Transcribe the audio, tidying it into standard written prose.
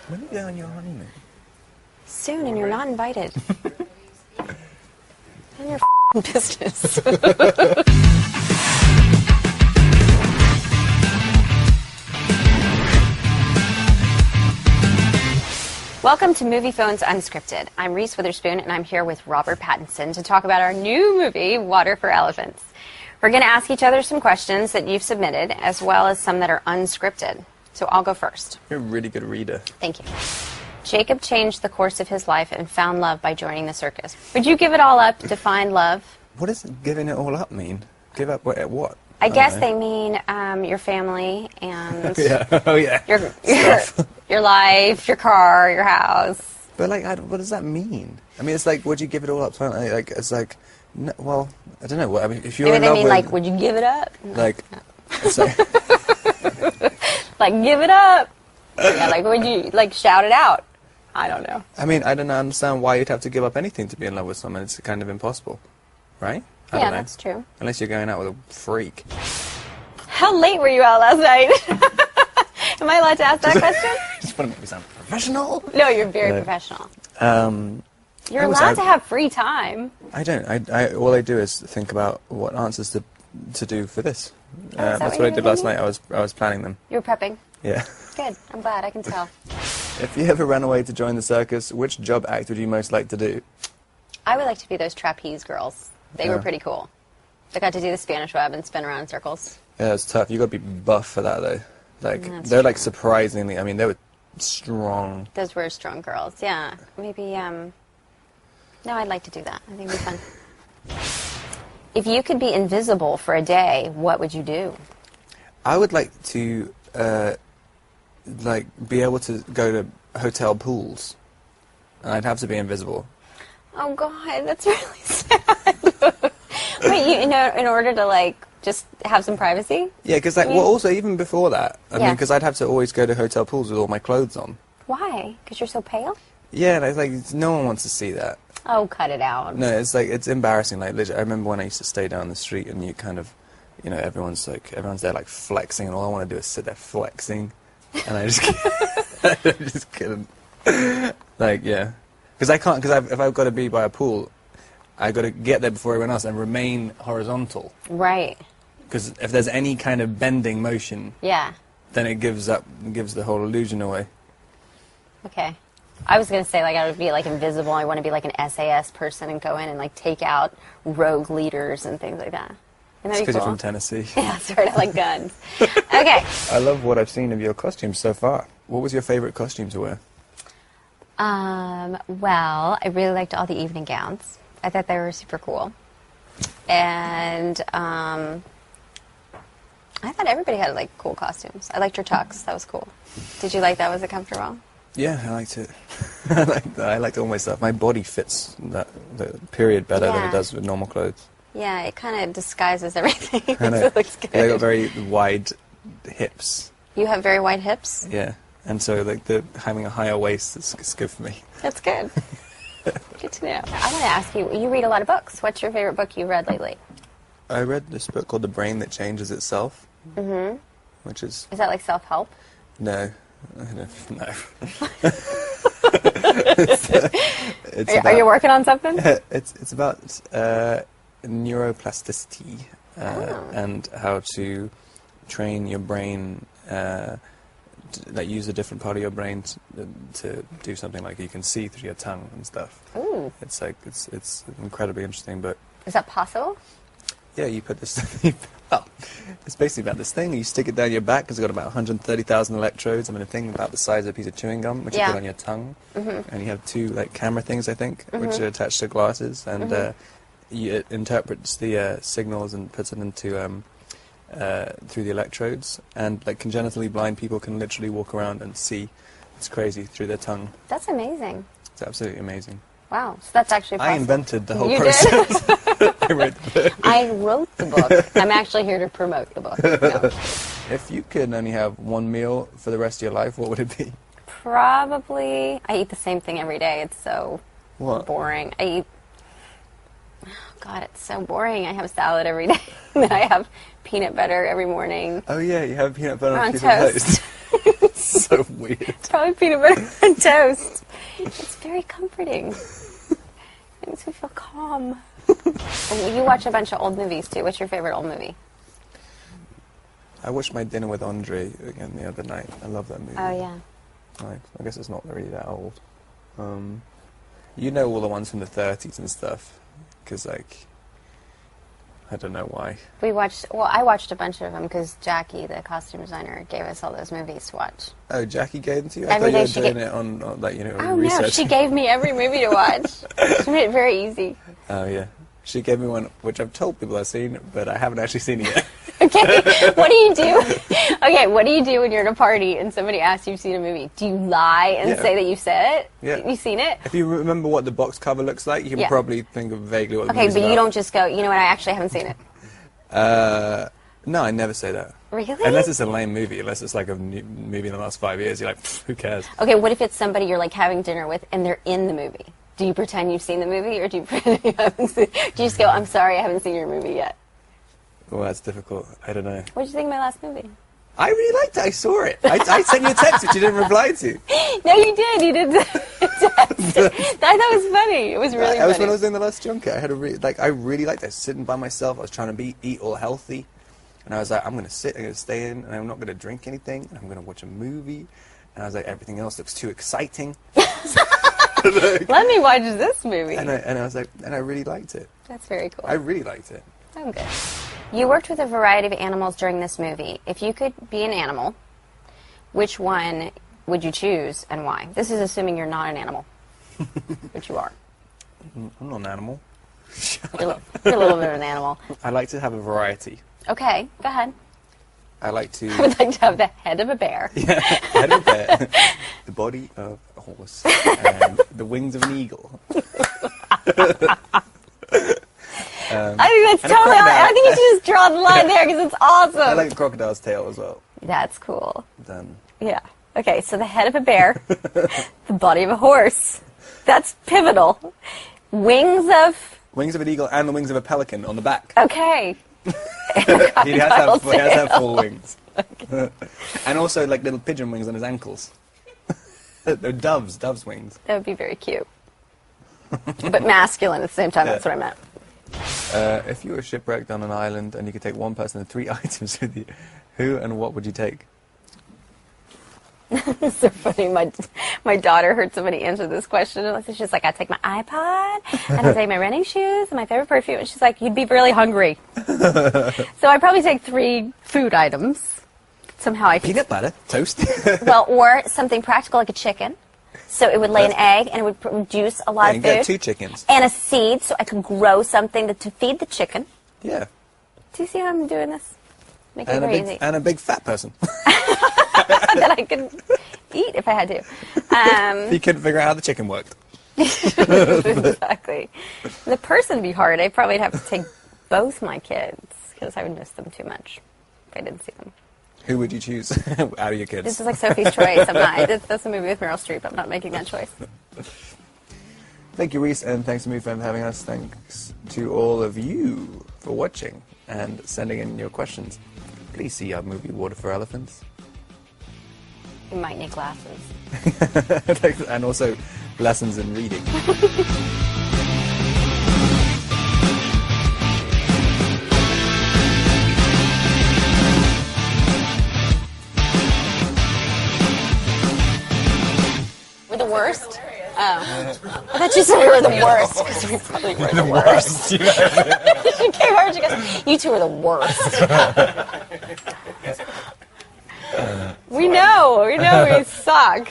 When are you going on your honeymoon? Soon, and you're not invited. None of your business. Welcome to MovieFone's Unscripted. I'm Reese Witherspoon, and I'm here with Robert Pattinson to talk about our new movie, Water for Elephants. We're going to ask each other some questions that you've submitted, as well as some that are unscripted. So I'll go first. You're a really good reader. Thank you. Jacob changed the course of his life and found love by joining the circus. Would you give it all up to find love? What does giving it all up mean? Give up what? I guess they mean your family and your life, your car, your house. But like, what does that mean? I mean, it's like, would you give it all up? Like, it's like, no, well, I don't know. What I mean, if you're maybe in they love mean with, like, would you give it up? Like, it's like, like, give it up. Yeah, like, would you like shout it out? I don't know. I mean, I don't understand why you'd have to give up anything to be in love with someone. It's kind of impossible, right? I don't know. That's true. Unless you're going out with a freak. How late were you out last night? Am I allowed to ask that question? Just want to make me sound professional. No, you're very professional. You're allowed to have free time. I don't. All I do is think about what answers to do for this. That's what I did last night. I was planning them. You were prepping? Yeah. Good. I'm glad. I can tell. If you ever ran away to join the circus, which job act would you most like to do? I would like to be those trapeze girls. They were pretty cool. They got to do the Spanish web and spin around in circles. Yeah, it's tough. You got to be buff for that, though. Like, they're like surprisingly. I mean, they were strong. Those were strong girls. Yeah. Maybe. No, I'd like to do that. I think it'd be fun. If you could be invisible for a day, what would you do? I would like to, be able to go to hotel pools. And I'd have to be invisible. Oh, God, that's really sad. Wait, in order to, like, just have some privacy? Yeah, because, like, well, also, even before that, I mean, because I'd have to always go to hotel pools with all my clothes on. Why? Because you're so pale? Yeah, and it's like, no one wants to see that. Oh, cut it out. No, it's like, it's embarrassing. Like, I remember when I used to stay down the street and you kind of, everyone's there, like, flexing, and all I want to do is sit there flexing. And I just couldn't. Like, yeah. Because if I've got to be by a pool, I've got to get there before everyone else and remain horizontal. Right. Because if there's any kind of bending motion, then it gives the whole illusion away. Okay. I was going to say, like, I would be, like, invisible. I want to be, like, an SAS person and go in and, like, take out rogue leaders and things like that. It's because you're from Tennessee. Yeah, that's right. I like guns. Okay. I love what I've seen of your costumes so far. What was your favorite costume to wear? Well, I really liked all the evening gowns. I thought they were super cool. And, I thought everybody had, like, cool costumes. I liked your tux. That was cool. Did you like that? Was it comfortable? Yeah, I liked it. I liked all my stuff. My body fits the period better than it does with normal clothes. Yeah, it kind of disguises everything. I know. It looks good. They got very wide hips. You have very wide hips? Yeah. And so, like, having a higher waist is good for me. That's good. Good to know. I want to ask you, you read a lot of books. What's your favorite book you've read lately? I read this book called The Brain That Changes Itself. Mm-hmm. Which is... Is that like self-help? No. No. Are you working on something? It's about neuroplasticity and how to train your brain... like use a different part of your brain to do something like you can see through your tongue and stuff. Ooh. It's like it's incredibly interesting, but is that possible? Yeah, you put this. Well, it's basically about this thing. You stick it down your back. It's got about 130,000 electrodes. I mean, a thing about the size of a piece of chewing gum, which you put on your tongue, and you have two like camera things, I think, which are attached to glasses, and it interprets the signals and puts it into. Through the electrodes, and like congenitally blind people can literally walk around and see. It's crazy through their tongue. That's amazing. It's absolutely amazing. Wow, so that's actually possible. I invented the whole process. I wrote the book. I wrote the book. I'm actually here to promote the book. No. If you could only have one meal for the rest of your life, what would it be? Probably, I eat the same thing every day. It's so boring. I eat, oh God, it's so boring. I have salad every day. And I have peanut butter every morning. Oh yeah, you have peanut butter on toast. So weird. It's probably peanut butter and toast. It's very comforting. It makes me feel calm. You watch a bunch of old movies, too. What's your favorite old movie? I watched My Dinner with Andre again the other night. I love that movie. Oh, yeah. I guess it's not really that old. You know all the ones from the 30s and stuff, because, like, I don't know why. I watched a bunch of them because Jackie, the costume designer, gave us all those movies to watch. Oh, Jackie gave them to you? I thought you were doing it on like, you know, oh, research. No, she gave me every movie to watch. She made it very easy. Oh, yeah. She gave me one, which I've told people I've seen, but I haven't actually seen it yet. Okay, what do you do? Okay, what do you do when you're at a party and somebody asks you if you've seen a movie? Do you lie and say that you've said it? Yeah. You've seen it? If you remember what the box cover looks like, you can probably think of vaguely what the movie's Okay, but about. you don't just go, you know what, I actually haven't seen it. No, I never say that. Really? Unless it's a lame movie, unless it's like a new movie in the last 5 years, you're like, who cares? Okay, what if it's somebody you're like having dinner with and they're in the movie? Do you pretend you've seen the movie, or do you pretend you haven't seen? Do you just go, I'm sorry, I haven't seen your movie yet? Well, that's difficult. I don't know. What did you think of my last movie? I really liked it. I saw it. I sent you a text, which you didn't reply to. No, you did. You did text. I thought it was funny. It was really funny. That was when I was doing the last junket. I had I really liked it. I was sitting by myself. I was trying to eat all healthy. And I was like, I'm going to sit, I'm going to stay in, and I'm not going to drink anything, and I'm going to watch a movie. And I was like, everything else looks too exciting. Let me watch this movie. And I was like, and I really liked it. That's very cool. I really liked it. Oh, good. You worked with a variety of animals during this movie. If you could be an animal, which one would you choose and why? This is assuming you're not an animal, which you are. I'm not an animal. You're a little bit of an animal. I like to have a variety. Okay, go ahead. I like to... I would like to have the head of a bear. Yeah, head of a bear, the body of a horse, and the wings of an eagle. I think that's totally... I think you should just draw the line there because it's awesome. I like the crocodile's tail as well. That's cool. Done. Yeah. Okay, so the head of a bear, the body of a horse. That's pivotal. Wings of... Wings of an eagle and the wings of a pelican on the back. Okay. He has to have 4 wings. Okay. And also like little pigeon wings on his ankles. They're dove's wings. That would be very cute. But masculine at the same time, that's what I meant. If you were shipwrecked on an island and you could take one person and 3 items with you, who and what would you take? It's so funny. My daughter heard somebody answer this question, and she's like, I'd take my iPod, and I'd take my running shoes, and my favorite perfume. And she's like, you'd be really hungry. So I'd probably take 3 food items. Somehow I peanut butter, toast. Well, or something practical like a chicken. So it would lay an egg, and it would produce a lot of food. You get 2 chickens. And a seed, so I could grow something to feed the chicken. Yeah. Do you see how I'm doing this? Making it very easy. And a big fat person. That I could eat if I had to. You couldn't figure out how the chicken worked. Exactly. The person would be hard. I'd probably have to take both my kids because I would miss them too much if I didn't see them. Who would you choose out of your kids? This is like Sophie's Choice. I'm not. That's a movie with Meryl Streep. I'm not making that choice. Thank you, Reese, and thanks to MovieFone for having us. Thanks to all of you for watching and sending in your questions. Please see our movie Water for Elephants. You might need glasses. And also lessons in reading. We're the worst? Oh. I thought you said we were the worst, because we probably were the worst. She came over and she goes, you two are the worst. We know we suck.